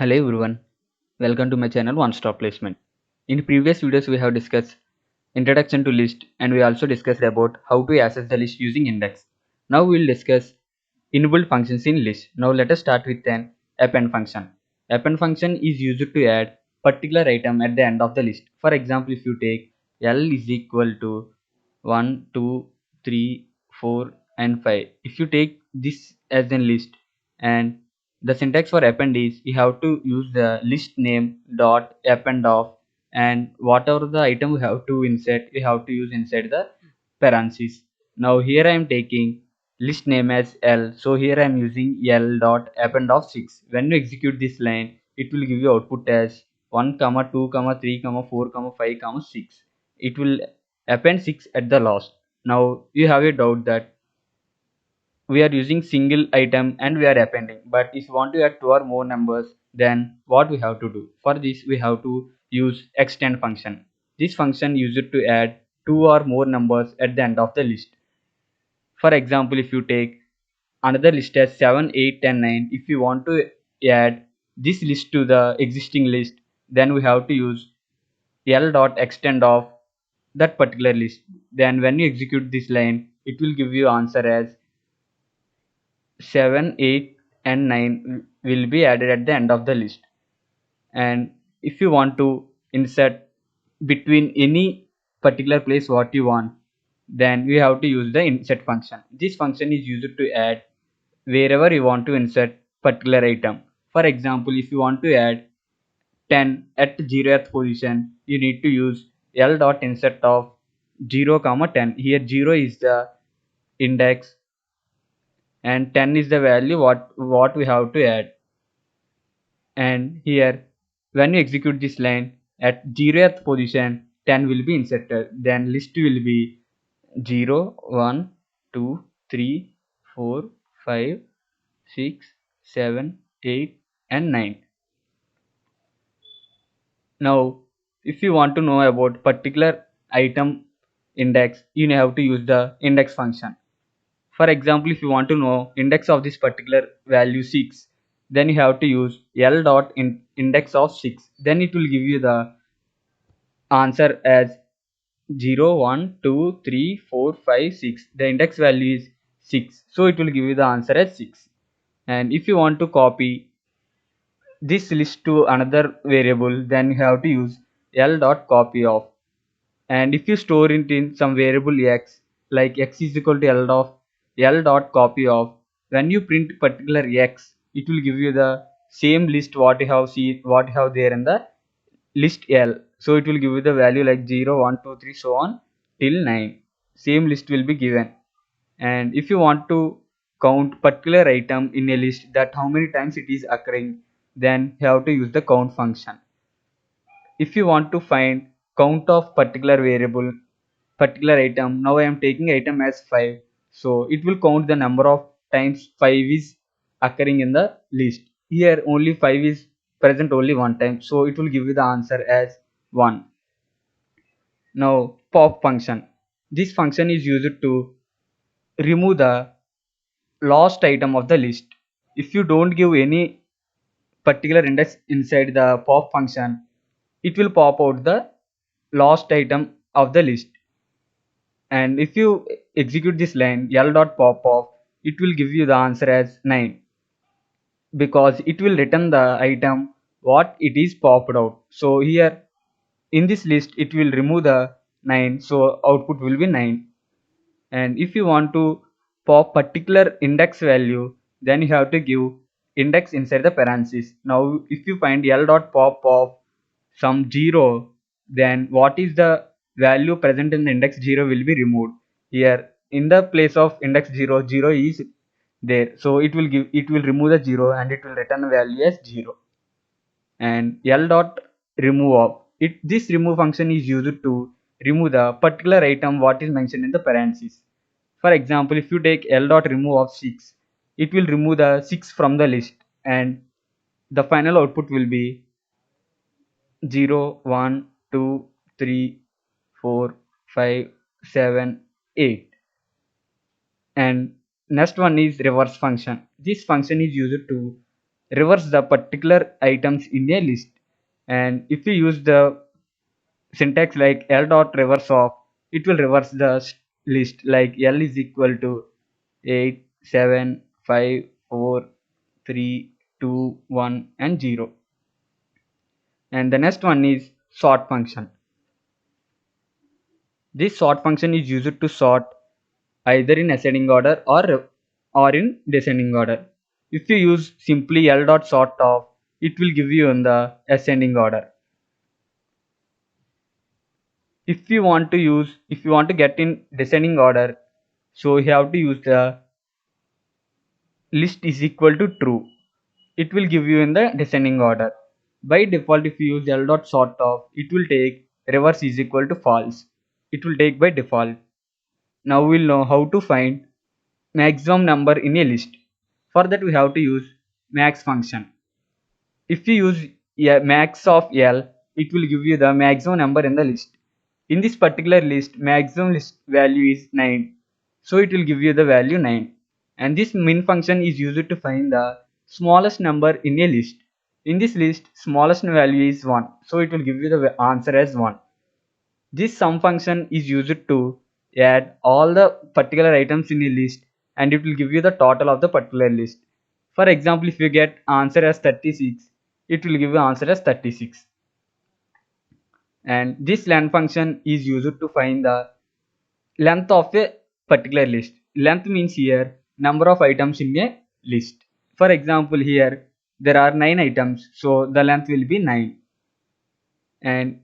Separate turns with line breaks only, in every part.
Hello everyone, welcome to my channel One Stop Placement. In previous videos we have discussed introduction to list and we also discussed about how to access the list using index. Now we will discuss inbuilt functions in list. Now let us start with an append function. Append function is used to add particular item at the end of the list. For example, if you take L is equal to 1, 2, 3, 4 and 5. If you take this as a list, and the syntax for append is you have to use the list name dot append of, and whatever the item we have to insert we have to use inside the parentheses. Now here I am taking list name as L, so here I am using L dot append of 6. When you execute this line, it will give you output as 1 comma 2 comma 3 comma 4 comma 5 comma 6. It will append 6 at the last. Now you have a doubt that we are using single item and we are appending, but if you want to add two or more numbers, then what we have to do? For this we have to use extend function. This function used to add two or more numbers at the end of the list. For example, if you take another list as 7, 8, 10, 9, if you want to add this list to the existing list, then we have to use L dot extend of that particular list. Then when you execute this line, it will give you answer as 7, 8 and 9 will be added at the end of the list. And if you want to insert between any particular place what you want, then we have to use the insert function. This function is used to add wherever you want to insert particular item. For example, if you want to add 10 at 0th position, you need to use L dot insert of 0 comma 10. Here 0 is the index and 10 is the value what we have to add. And here when you execute this line at 0th position, 10 will be inserted. Then list will be 0, 1, 2, 3, 4, 5, 6, 7, 8 and 9. Now if you want to know about particular item index, you have to use the index function. For example, if you want to know index of this particular value 6, then you have to use L dot index of 6. Then it will give you the answer as 0, 1, 2, 3, 4, 5, 6. The index value is 6. So it will give you the answer as 6. And if you want to copy this list to another variable, then you have to use L dot copy of. And if you store it in some variable x, like x is equal to L dot copy of, when you print particular x, it will give you the same list what you have seen, what you have there in the list L. So it will give you the value like 0, 1, 2, 3, so on till 9. Same list will be given. And if you want to count particular item in a list, that how many times it is occurring, then you have to use the count function. If you want to find count of particular variable, particular item, now I am taking item as 5, so it will count the number of times 5 is occurring in the list. Here only 5 is present only one time, so it will give you the answer as 1. Now pop function, this function is used to remove the last item of the list. If you don't give any particular index inside the pop function, it will pop out the last item of the list. And if you execute this line L dot pop off, it will give you the answer as 9, because it will return the item what it is popped out. So here in this list it will remove the 9, so output will be 9. And if you want to pop particular index value, then you have to give index inside the parentheses. Now if you find L dot pop of some 0, then what is the value present in the index 0 will be removed. Here in the place of index 0, 0 is there, so it will remove the 0 and it will return value as 0. And L dot remove of it, this remove function is used to remove the particular item what is mentioned in the parentheses. For example, if you take L dot remove of 6, it will remove the 6 from the list, and the final output will be 0, 1, 2, 3, 4, 5, 7, 8. And next one is reverse function. This function is used to reverse the particular items in a list. And if you use the syntax like L dot reverse of, it will reverse the list like L is equal to 8 7 5 4 3 2 1 and 0. And the next one is sort function. This sort function is used to sort either in ascending order or in descending order. If you use simply L dot sort of, it will give you in the ascending order. If you want to get in descending order, so you have to use the list is equal to true. It will give you in the descending order. By default, if you use L dot sort of, it will take reverse is equal to false. It will take by default. Now we'll know how to find maximum number in a list. For that we have to use max function. If you use max of L, it will give you the maximum number in the list. In this particular list, maximum list value is 9. So it will give you the value 9. And this min function is used to find the smallest number in a list. In this list, smallest value is 1. So it will give you the answer as 1. This sum function is used to add all the particular items in a list and it will give you the total of the particular list. For example, if you get answer as 36, it will give you answer as 36. And this len function is used to find the length of a particular list. Length means here number of items in a list. For example, here there are 9 items, so the length will be 9. And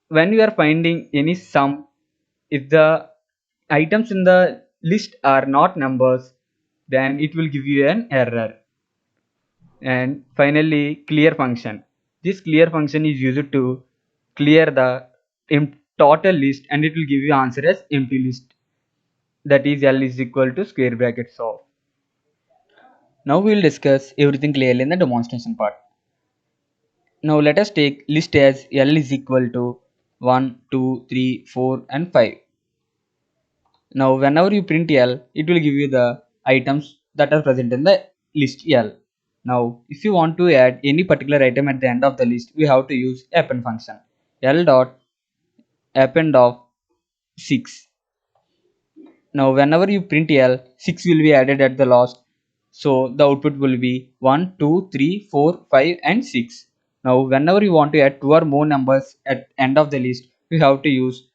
when you are finding any sum, if the items in the list are not numbers, then it will give you an error. And finally, clear function. This clear function is used to clear the total list and it will give you answer as empty list. That is L is equal to square brackets of. Now we will discuss everything clearly in the demonstration part. Now let us take list as L is equal to 1, 2, 3, 4 and 5. Now whenever you print L, it will give you the items that are present in the list L. Now if you want to add any particular item at the end of the list, we have to use append function. L dot append of 6. Now whenever you print L, 6 will be added at the last. So the output will be 1, 2, 3, 4, 5 and 6. Now whenever you want to add 2 or more numbers at end of the list, we have to use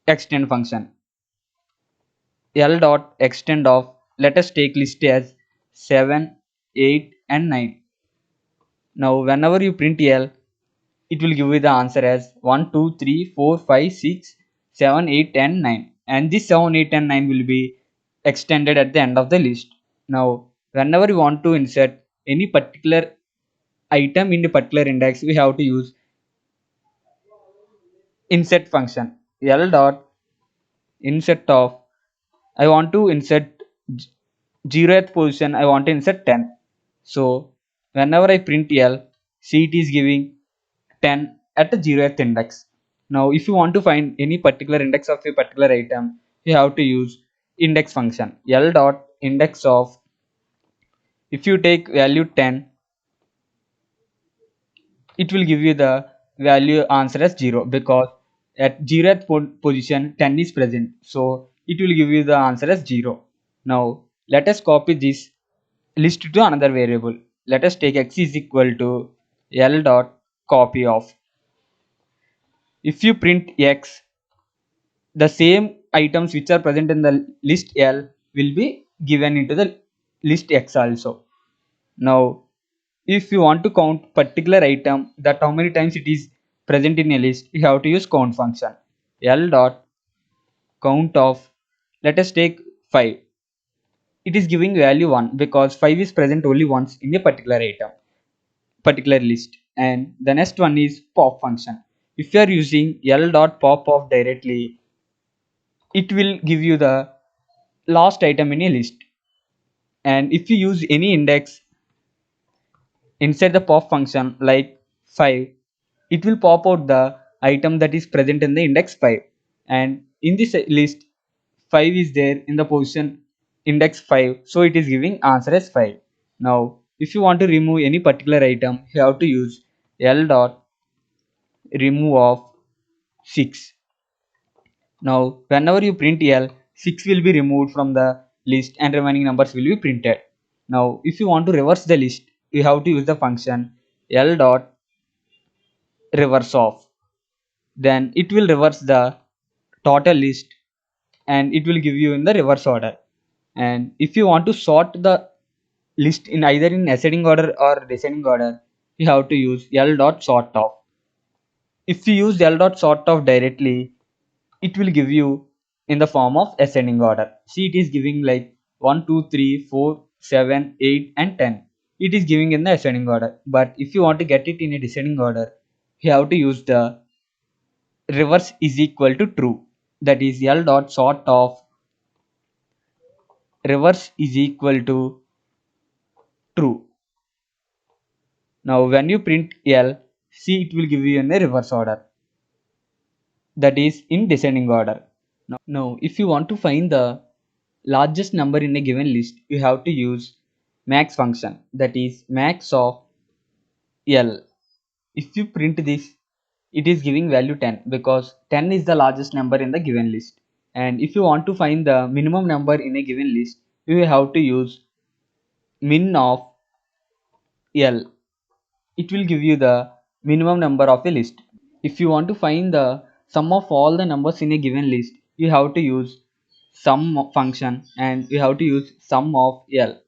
extend function. L dot extend of, let us take list as 7, 8 and 9. Now whenever you print L, it will give you the answer as 1, 2, 3, 4, 5, 6, 7, 8 and 9. And this 7, 8 and 9 will be extended at the end of the list. Now whenever you want to insert any particular item in the particular index, we have to use insert function. L dot insert of, I want to insert 0th position, I want to insert 10. So whenever I print L, see it is giving 10 at the 0th index. Now if you want to find any particular index of a particular item, you have to use index function. L dot index of, if you take value 10, it will give you the value answer as 0 because at 0th position 10 is present, so it will give you the answer as 0. Now let us copy this list to another variable. Let us take x is equal to L dot copy of. If you print x, the same items which are present in the list L will be given into the list X also. Now if you want to count particular item, that how many times it is present in a list, you have to use count function. L dot count of, let us take 5. It is giving value 1 because 5 is present only once in a particular item, particular list. And the next one is pop function. If you are using L dot pop of directly, it will give you the last item in a list. And if you use any index inside the pop function like 5, it will pop out the item that is present in the index 5. And in this list, 5 is there in the position index 5, so it is giving answer as 5. Now if you want to remove any particular item, you have to use L dot remove of 6. Now whenever you print L, 6 will be removed from the list and remaining numbers will be printed. Now if you want to reverse the list, you have to use the function L dot reverse of. Then it will reverse the total list and it will give you in the reverse order. And if you want to sort the list in either in ascending order or descending order, you have to use L dot sort of. If you use L dot sort of directly, it will give you in the form of ascending order. See, it is giving like 1, 2, 3, 4, 7, 8 and 10. It is giving in the ascending order. But if you want to get it in a descending order, you have to use the reverse is equal to true. That is L dot sort of reverse is equal to true. Now when you print L, see, it will give you in a reverse order. That is in descending order. Now if you want to find the largest number in a given list, you have to use max function, that is max of L. If you print this, it is giving value 10 because 10 is the largest number in the given list. And if you want to find the minimum number in a given list, you have to use min of L. It will give you the minimum number of a list. If you want to find the sum of all the numbers in a given list, you have to use sum function and you have to use sum of L.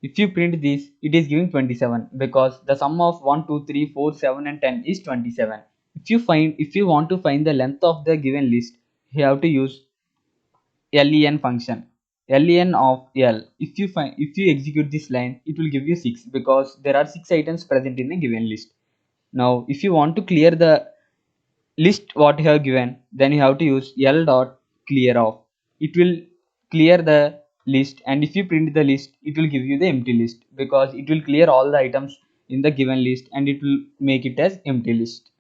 If you print this, it is giving 27 because the sum of 1, 2, 3, 4, 7 and 10 is 27. If you want to find the length of the given list, you have to use len function. Len of L. If you execute this line, it will give you 6 because there are 6 items present in a given list. Now if you want to clear the list what you have given, then you have to use L dot clear off. It will clear the list, and if you print the list, it will give you the empty list because it will clear all the items in the given list and it will make it as empty list.